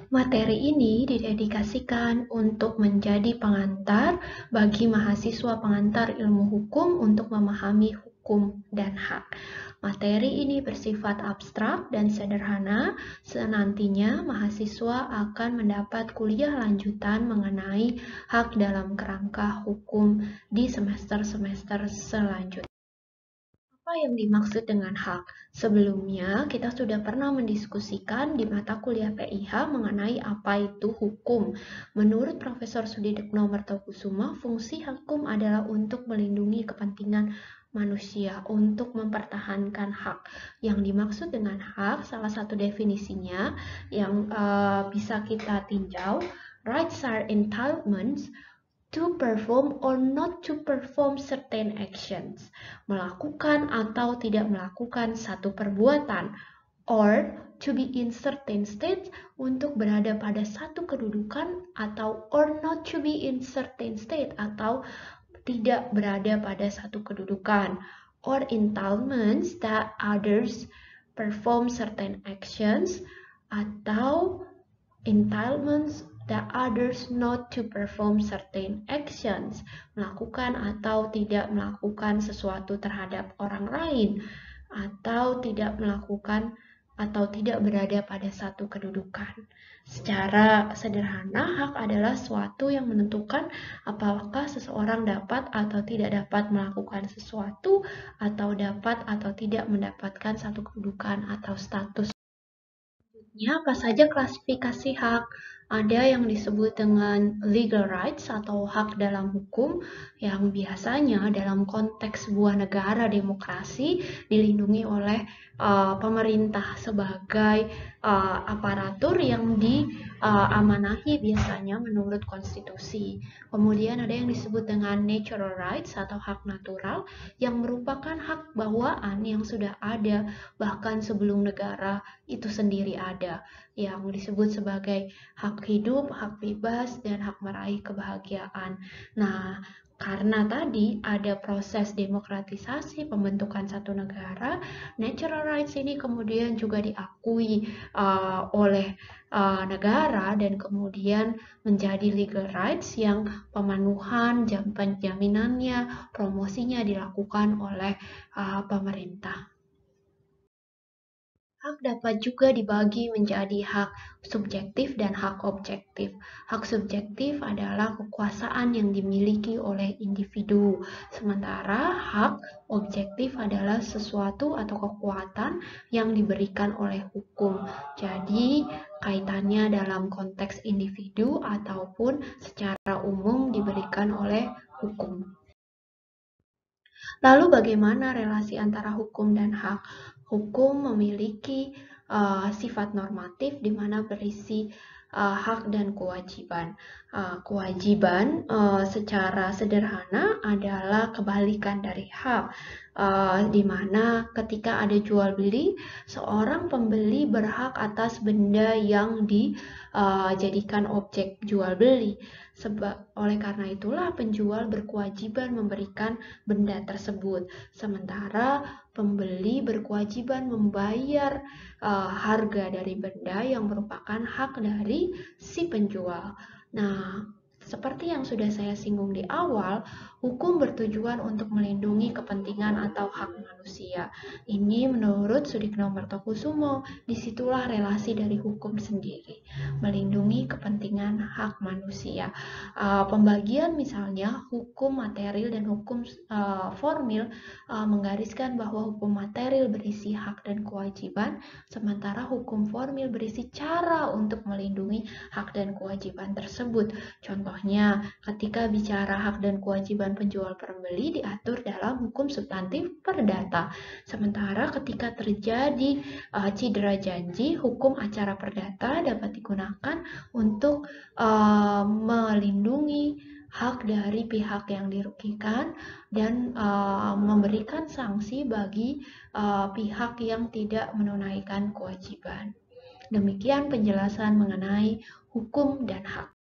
Materi ini didedikasikan untuk menjadi pengantar bagi mahasiswa pengantar ilmu hukum untuk memahami hukum dan hak. Materi ini bersifat abstrak dan sederhana, senantinya mahasiswa akan mendapat kuliah lanjutan mengenai hak dalam kerangka hukum di semester-semester selanjutnya. Apa yang dimaksud dengan hak? Sebelumnya, kita sudah pernah mendiskusikan di mata kuliah PIH mengenai apa itu hukum. Menurut Profesor Sudidekno Mertokusuma, fungsi hukum adalah untuk melindungi kepentingan manusia, untuk mempertahankan hak. Yang dimaksud dengan hak, salah satu definisinya yang bisa kita tinjau, rights are entitlements to perform or not to perform certain actions, melakukan atau tidak melakukan satu perbuatan, or to be in certain state, untuk berada pada satu kedudukan, atau or not to be in certain state, atau tidak berada pada satu kedudukan, or entitlements that others perform certain actions, atau entitlements that others not to perform certain actions, melakukan atau tidak melakukan sesuatu terhadap orang lain, atau tidak melakukan atau tidak berada pada satu kedudukan. Secara sederhana, hak adalah suatu yang menentukan apakah seseorang dapat atau tidak dapat melakukan sesuatu, atau dapat atau tidak mendapatkan satu kedudukan atau status. Apa saja klasifikasi hak? Ada yang disebut dengan legal rights atau hak dalam hukum yang biasanya dalam konteks sebuah negara demokrasi dilindungi oleh pemerintah sebagai aparatur yang diamanahi biasanya menurut konstitusi. Kemudian ada yang disebut dengan natural rights atau hak natural yang merupakan hak bawaan yang sudah ada bahkan sebelum negara itu sendiri ada, yang disebut sebagai hak hidup, hak bebas, dan hak meraih kebahagiaan. Nah, karena tadi ada proses demokratisasi pembentukan satu negara, natural rights ini kemudian juga diakui oleh negara dan kemudian menjadi legal rights yang pemenuhan, jaminannya, promosinya dilakukan oleh pemerintah. Hak dapat juga dibagi menjadi hak subjektif dan hak objektif. Hak subjektif adalah kekuasaan yang dimiliki oleh individu, sementara hak objektif adalah sesuatu atau kekuatan yang diberikan oleh hukum. Jadi, kaitannya dalam konteks individu ataupun secara umum diberikan oleh hukum. Lalu bagaimana relasi antara hukum dan hak? Hukum memiliki sifat normatif di mana berisi hak dan kewajiban. Kewajiban secara sederhana adalah kebalikan dari hak, di mana ketika ada jual beli, seorang pembeli berhak atas benda yang dijadikan objek jual beli. Oleh karena itulah penjual berkewajiban memberikan benda tersebut, sementara pembeli berkewajiban membayar harga dari benda yang merupakan hak dari si penjual. Nah, seperti yang sudah saya singgung di awal, hukum bertujuan untuk melindungi kepentingan atau hak manusia. Ini menurut Sudikno Mertokusumo, disitulah relasi dari hukum sendiri, melindungi kepentingan hak manusia. Pembagian misalnya hukum material dan hukum formil menggariskan bahwa hukum material berisi hak dan kewajiban, sementara hukum formil berisi cara untuk melindungi hak dan kewajiban tersebut. Contohnya, ketika bicara hak dan kewajiban penjual pembeli diatur dalam hukum substantif perdata. Sementara ketika terjadi cedera janji, hukum acara perdata dapat digunakan untuk melindungi hak dari pihak yang dirugikan dan memberikan sanksi bagi pihak yang tidak menunaikan kewajiban. Demikian penjelasan mengenai hukum dan hak.